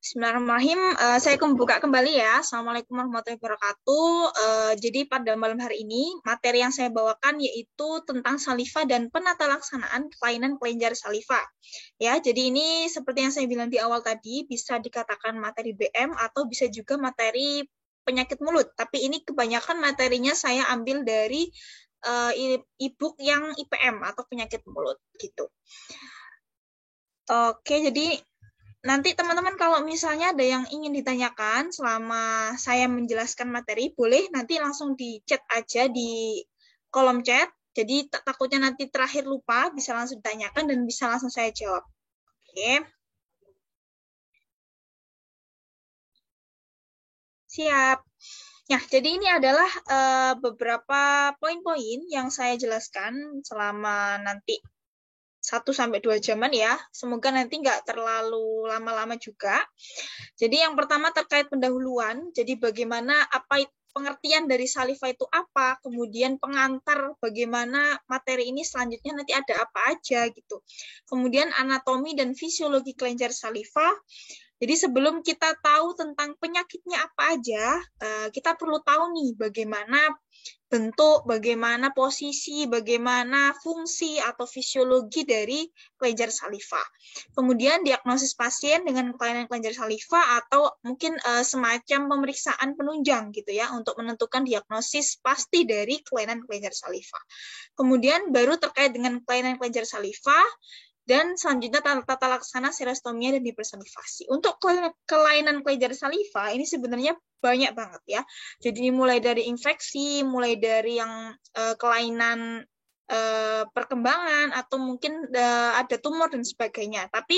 Bismillahirrahmanirrahim. Saya membuka kembali ya. Assalamualaikum warahmatullahi wabarakatuh. Jadi pada malam hari ini, materi yang saya bawakan yaitu tentang saliva dan penata laksanaan kelainan kelenjar saliva. Ya, jadi ini seperti yang saya bilang di awal tadi, bisa dikatakan materi BM atau bisa juga materi penyakit mulut. Tapi ini kebanyakan materinya saya ambil dari e-book yang IPM atau penyakit mulut gitu. Oke, jadi nanti teman-teman kalau misalnya ada yang ingin ditanyakan selama saya menjelaskan materi, boleh nanti langsung di chat aja di kolom chat. Jadi takutnya nanti terakhir lupa, bisa langsung ditanyakan dan bisa langsung saya jawab. Oke. Siap. Nah, jadi ini adalah beberapa poin-poin yang saya jelaskan selama nanti 1-2 jaman ya. Semoga nanti nggak terlalu lama-lama juga. Jadi yang pertama terkait pendahuluan. Jadi bagaimana pengertian dari saliva itu apa, kemudian pengantar bagaimana materi ini selanjutnya nanti ada apa aja gitu. Kemudian anatomi dan fisiologi kelenjar saliva. Jadi sebelum kita tahu tentang penyakitnya apa aja, kita perlu tahu nih bagaimana bentuk, bagaimana posisi, bagaimana fungsi atau fisiologi dari kelenjar saliva. Kemudian diagnosis pasien dengan kelainan kelenjar saliva atau mungkin semacam pemeriksaan penunjang gitu ya untuk menentukan diagnosis pasti dari kelainan kelenjar saliva. Kemudian baru terkait dengan kelainan kelenjar saliva, dan selanjutnya tata laksana serostomia dan hipersalivasi. Untuk kelainan kelenjar saliva ini sebenarnya banyak banget ya. Jadi mulai dari infeksi, mulai dari yang kelainan perkembangan atau mungkin ada tumor dan sebagainya. Tapi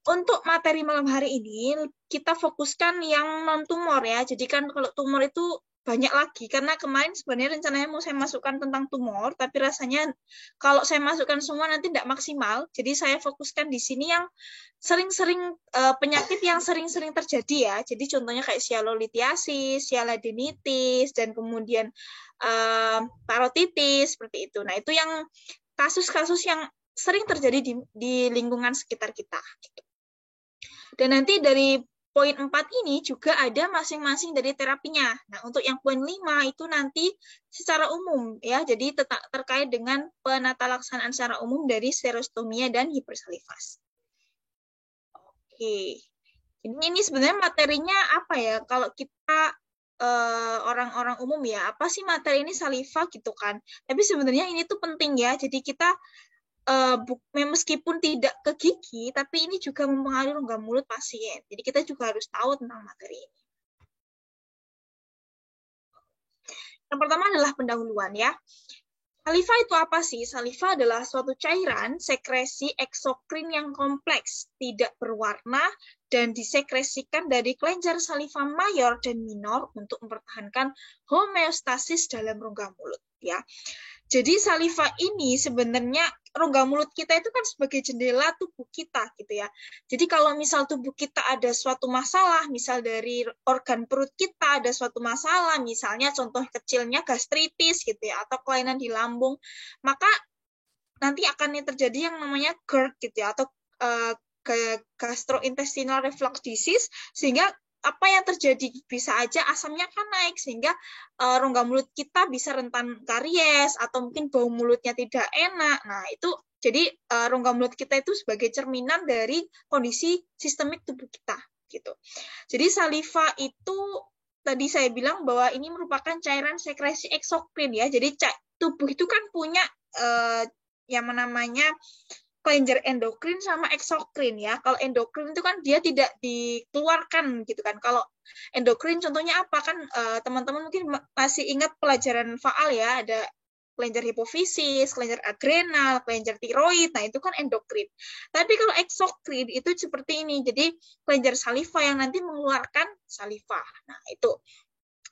untuk materi malam hari ini kita fokuskan yang non tumor ya. Jadi kan kalau tumor itu banyak lagi, karena kemarin sebenarnya rencananya mau saya masukkan tentang tumor, tapi rasanya kalau saya masukkan semua nanti tidak maksimal, jadi saya fokuskan di sini yang sering-sering penyakit yang sering-sering terjadi ya, jadi contohnya kayak sialolitiasis, sialadenitis, dan kemudian parotitis, seperti itu. Nah itu yang kasus-kasus yang sering terjadi di lingkungan sekitar kita. Dan nanti dari poin 4 ini juga ada masing-masing dari terapinya. Nah, untuk yang poin 5 itu nanti secara umum ya. Jadi terkait dengan penata laksanaan secara umum dari serostomia dan hipersalivasi. Oke. Ini sebenarnya materinya apa ya? Kalau kita orang-orang umum ya, apa sih materi ini saliva gitu kan. Tapi sebenarnya ini tuh penting ya. Jadi kita meskipun tidak ke gigi, tapi ini juga mempengaruhi rongga mulut pasien. Jadi kita juga harus tahu tentang materi ini. Yang pertama adalah pendahuluan ya. Saliva itu apa sih? Saliva adalah suatu cairan sekresi eksokrin yang kompleks, tidak berwarna, dan disekresikan dari kelenjar saliva mayor dan minor untuk mempertahankan homeostasis dalam rongga mulut. Ya. Jadi saliva ini sebenarnya rongga mulut kita itu kan sebagai jendela tubuh kita gitu ya. Jadi kalau misal tubuh kita ada suatu masalah, misal dari organ perut kita ada suatu masalah, misalnya contoh kecilnya gastritis gitu ya, atau kelainan di lambung, maka nanti akan terjadi yang namanya GERD gitu ya, atau gastrointestinal reflux disease, sehingga apa yang terjadi bisa aja asamnya kan naik sehingga rongga mulut kita bisa rentan karies atau mungkin bau mulutnya tidak enak. Nah, itu jadi rongga mulut kita itu sebagai cerminan dari kondisi sistemik tubuh kita gitu. Jadi saliva itu tadi saya bilang bahwa ini merupakan cairan sekresi eksokrin ya. Jadi tubuh itu kan punya yang namanya kelenjar endokrin sama eksokrin ya. Kalau endokrin itu kan dia tidak dikeluarkan gitu kan. Kalau endokrin contohnya apa kan teman-teman mungkin masih ingat pelajaran faal ya, ada kelenjar hipofisis, kelenjar adrenal, kelenjar tiroid. Nah, itu kan endokrin. Tapi kalau eksokrin itu seperti ini. Jadi kelenjar saliva yang nanti mengeluarkan saliva. Nah, itu.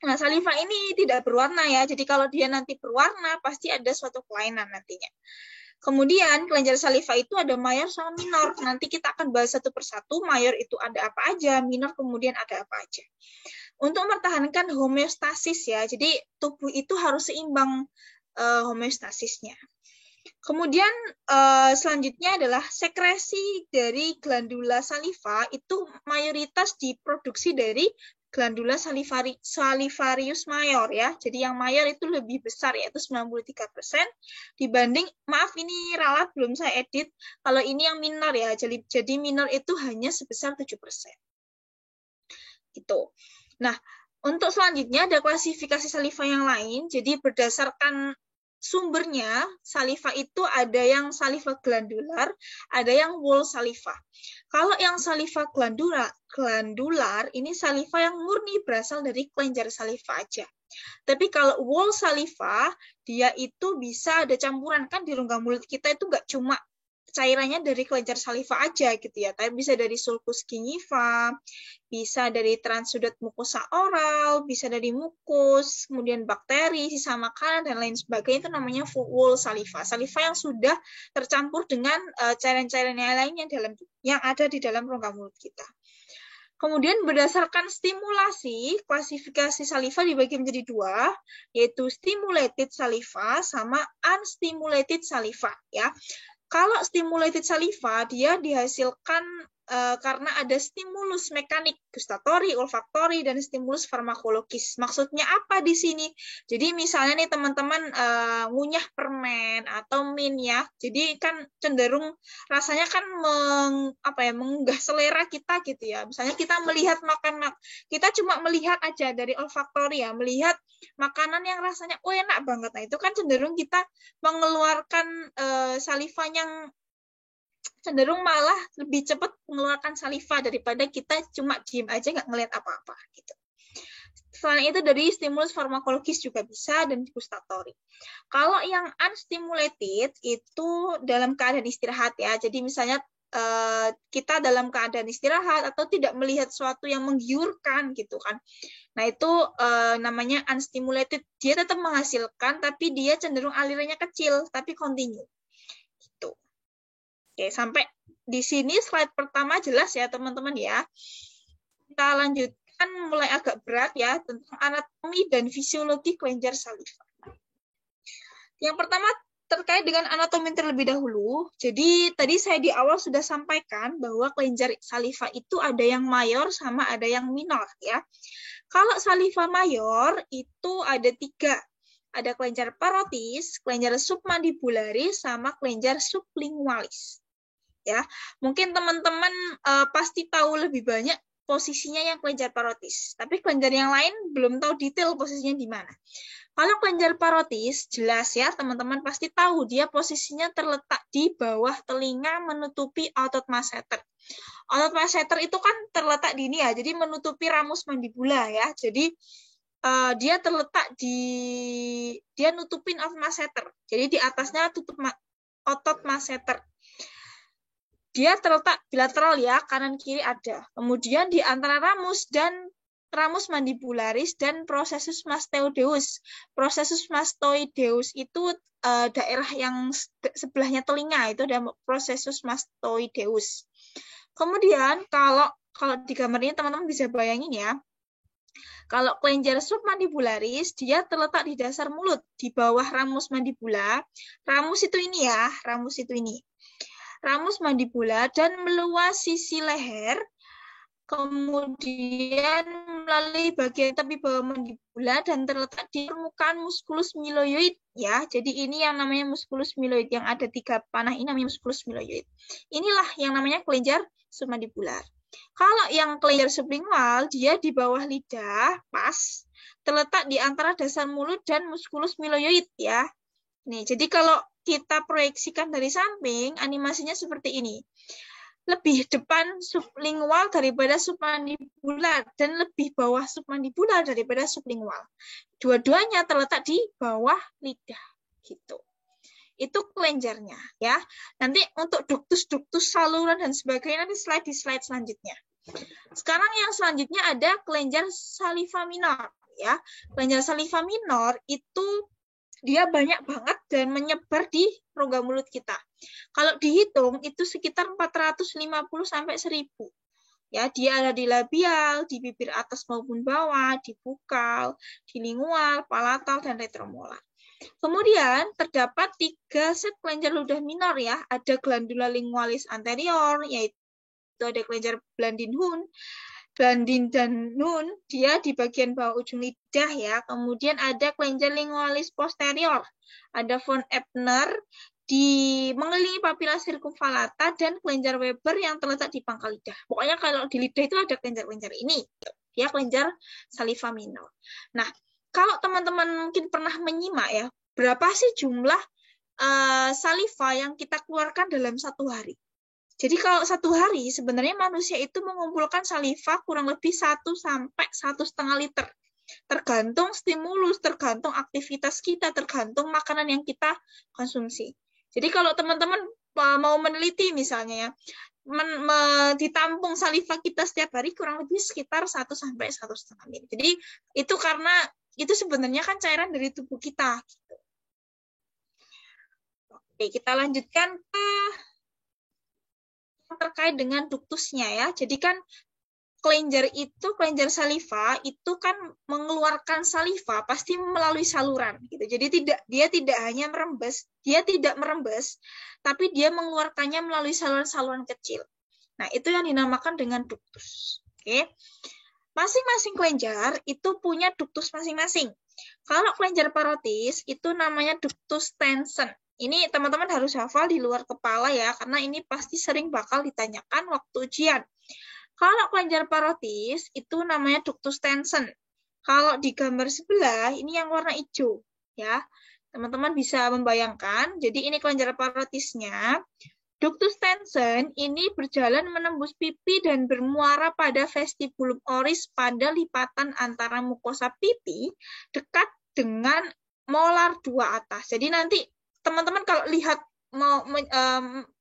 Nah, saliva ini tidak berwarna ya. Jadi kalau dia nanti berwarna pasti ada suatu kelainan nantinya. Kemudian kelenjar saliva itu ada mayor sama minor. Nanti kita akan bahas satu persatu. Mayor itu ada apa aja, minor kemudian ada apa aja. Untuk mempertahankan homeostasis ya. Jadi tubuh itu harus seimbang homeostasisnya. Kemudian selanjutnya adalah sekresi dari glandula saliva itu mayoritas diproduksi dari glandula salivarius mayor ya. Jadi yang mayor itu lebih besar yaitu 93% dibanding, maaf ini ralat belum saya edit, kalau ini yang minor ya. Jadi minor itu hanya sebesar 7%. Gitu. Nah, untuk selanjutnya ada klasifikasi saliva yang lain. Jadi berdasarkan sumbernya, saliva itu ada yang saliva glandular, ada yang wall saliva. Kalau yang saliva glandular ini saliva yang murni berasal dari kelenjar saliva aja. Tapi kalau wall saliva, dia itu bisa ada campuran, kan di rongga mulut kita itu nggak cuma cairannya dari kelenjar saliva aja gitu ya, tapi bisa dari sulcus gingiva, bisa dari transudot mukosa oral, bisa dari mukus, kemudian bakteri, sisa makanan, dan lain sebagainya, itu namanya wall saliva. Saliva yang sudah tercampur dengan cairan-cairan yang lainnya yang ada di dalam rongga mulut kita. Kemudian berdasarkan stimulasi, klasifikasi saliva dibagi menjadi dua, yaitu stimulated saliva sama unstimulated saliva ya. Kalau stimulated saliva, dia dihasilkan karena ada stimulus mekanik, gustatori, olfaktori, dan stimulus farmakologis. Maksudnya apa di sini? Jadi misalnya nih teman-teman ngunyah permen atau min ya, jadi kan cenderung rasanya kan menggugah selera kita gitu ya. Misalnya kita melihat kita cuma melihat aja dari olfaktori ya, melihat makanan yang rasanya enak banget. Nah itu kan cenderung kita mengeluarkan saliva yang cenderung malah lebih cepat mengeluarkan saliva daripada kita cuma diem aja nggak ngeliat apa-apa gitu. Selain itu dari stimulus farmakologis juga bisa dan gustatori. Kalau yang unstimulated itu dalam keadaan istirahat ya. Jadi misalnya kita dalam keadaan istirahat atau tidak melihat sesuatu yang menggiurkan gitu kan. Nah itu namanya unstimulated. Dia tetap menghasilkan tapi dia cenderung alirannya kecil tapi continue. Gitu. Oke, sampai di sini slide pertama jelas ya teman-teman ya. Kita lanjutkan mulai agak berat ya tentang anatomi dan fisiologi kelenjar saliva. Yang pertama terkait dengan anatomi terlebih dahulu. Jadi tadi saya di awal sudah sampaikan bahwa kelenjar saliva itu ada yang mayor sama ada yang minor ya. Kalau saliva mayor itu ada 3. Ada kelenjar parotis, kelenjar submandibularis, sama kelenjar sublingualis. Ya, mungkin teman-teman pasti tahu lebih banyak posisinya yang kelenjar parotis, tapi kelenjar yang lain belum tahu detail posisinya di mana. Kalau kelenjar parotis, jelas ya teman-teman pasti tahu dia posisinya terletak di bawah telinga menutupi otot masseter. Otot masseter itu kan terletak di ini ya, jadi menutupi ramus mandibula ya. Jadi dia terletak dia nutupin otot masseter. Jadi di atasnya tutup otot masseter. Dia terletak bilateral ya, kanan kiri ada. Kemudian di antara ramus mandibularis dan processus mastoideus. Processus mastoideus itu daerah yang sebelahnya telinga, itu ada processus mastoideus. Kemudian kalau di gambar ini teman-teman bisa bayangin ya. Kalau kelenjar submandibularis, dia terletak di dasar mulut, di bawah ramus mandibula. Ramus itu ini ya, ramus itu ini. Ramus mandibula dan meluas sisi leher, kemudian melalui bagian tepi bawah mandibula dan terletak di permukaan musculus myeloid ya. Jadi ini yang namanya musculus myeloid, yang ada 3 panah ini namanya musculus myeloid. Inilah yang namanya kelenjar submandibular. Kalau yang kelenjar sublingual, dia di bawah lidah, pas, terletak di antara dasar mulut dan musculus myeloid ya. Nih, jadi kalau kita proyeksikan dari samping, animasinya seperti ini. Lebih depan sublingual daripada submandibular dan lebih bawah submandibular daripada sublingual. Dua-duanya terletak di bawah lidah gitu. Itu kelenjarnya ya. Nanti untuk duktus-duktus saluran dan sebagainya nanti di slide selanjutnya. Sekarang yang selanjutnya ada kelenjar saliva minor ya. Kelenjar saliva minor itu dia banyak banget dan menyebar di rongga mulut kita. Kalau dihitung itu sekitar 450 sampai 1000. Ya, dia ada di labial, di bibir atas maupun bawah, di bukal, di lingual, palatal dan retromolar. Kemudian terdapat 3 set kelenjar ludah minor ya. Ada glandula lingualis anterior, yaitu ada kelenjar Blandin dan Nun, dia di bagian bawah ujung lidah ya. Kemudian ada kelenjar lingualis posterior, ada von Ebner di mengelilingi papila circumvallata dan kelenjar Weber yang terletak di pangkal lidah. Pokoknya kalau di lidah itu ada kelenjar-kelenjar ini. Dia kelenjar saliva minor. Nah, kalau teman-teman mungkin pernah menyimak ya, berapa sih jumlah saliva yang kita keluarkan dalam satu hari? Jadi kalau satu hari sebenarnya manusia itu mengumpulkan saliva kurang lebih 1 sampai 1,5 liter. Tergantung stimulus, tergantung aktivitas kita, tergantung makanan yang kita konsumsi. Jadi kalau teman-teman mau meneliti misalnya ya, ditampung saliva kita setiap hari kurang lebih sekitar 1 sampai 1,5 mili. Jadi itu karena itu sebenarnya kan cairan dari tubuh kita. Oke, kita lanjutkan ke terkait dengan duktusnya ya. Jadi kan kelenjar saliva itu kan mengeluarkan saliva pasti melalui saluran gitu. Jadi dia tidak merembes, tapi dia mengeluarkannya melalui saluran-saluran kecil. Nah, itu yang dinamakan dengan duktus. Oke. Masing-masing kelenjar itu punya duktus masing-masing. Kalau kelenjar parotis itu namanya duktus tension. Ini teman-teman harus hafal di luar kepala ya, karena ini pasti sering bakal ditanyakan waktu ujian. Kalau kelenjar parotis itu namanya duktus tension. Kalau di gambar sebelah ini yang warna hijau ya. Teman-teman bisa membayangkan, jadi ini kelenjar parotisnya. Duktus tension ini berjalan menembus pipi dan bermuara pada vestibulum oris pada lipatan antara mukosa pipi dekat dengan molar 2 atas. Jadi nanti teman-teman kalau lihat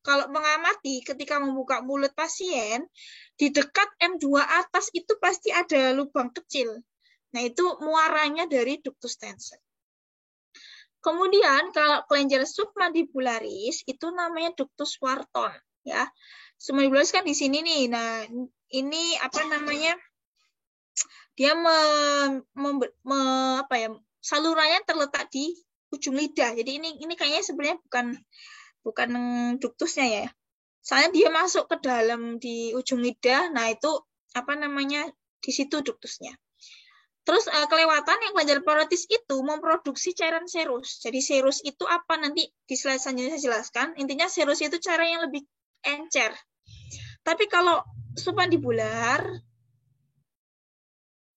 kalau mengamati ketika membuka mulut pasien, di dekat M2 atas itu pasti ada lubang kecil. Nah, itu muaranya dari duktus tension. Kemudian kalau kelenjar submandibularis itu namanya duktus Wharton ya. Submandibularis kan di sini nih. Nah, ini apa namanya? Dia salurannya terletak di ujung lidah. Jadi ini kayaknya sebenarnya bukan duktusnya ya. Soalnya dia masuk ke dalam di ujung lidah. Nah, itu apa namanya? Di situ duktusnya. Terus kelewatan yang kelenjar parotis itu memproduksi cairan serus. Jadi serus itu apa? Nanti di slide selanjutnya saya jelaskan. Intinya serus itu cairan yang lebih encer. Tapi kalau submandibular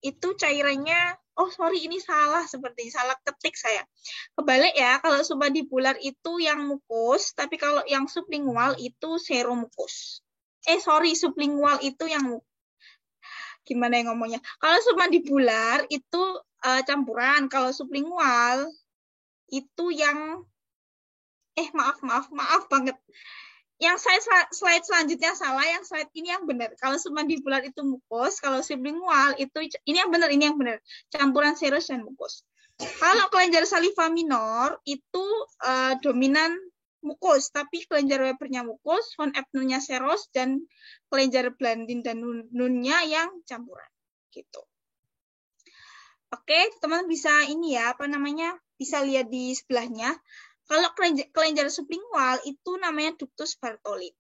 itu cairannya, ini salah ketik saya. Kebalik ya, kalau submandibular itu yang mukus, tapi kalau yang sublingual itu seromukus. Sublingual itu yang mukus. Gimana yang ngomongnya? Kalau submandibular itu campuran, kalau sublingual itu yang maaf banget. Yang slide selanjutnya salah, yang slide ini yang benar. Kalau submandibular itu mukus, kalau sublingual itu ini yang benar. Campuran serus dan mukus. Kalau kelenjar saliva minor itu dominan mukus, tapi kelenjar Webernya mukus, von Ebnernya serus, dan kelenjar Blandin dan Nunnya yang campuran. Gitu. Oke, teman-teman bisa bisa lihat di sebelahnya. Kalau kelenjar sublingual itu namanya duktus Bartholin.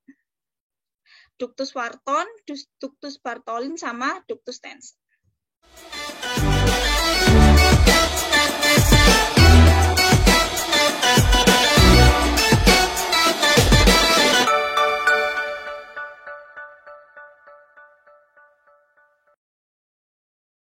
Duktus Wharton, duktus Bartholin sama duktus tension.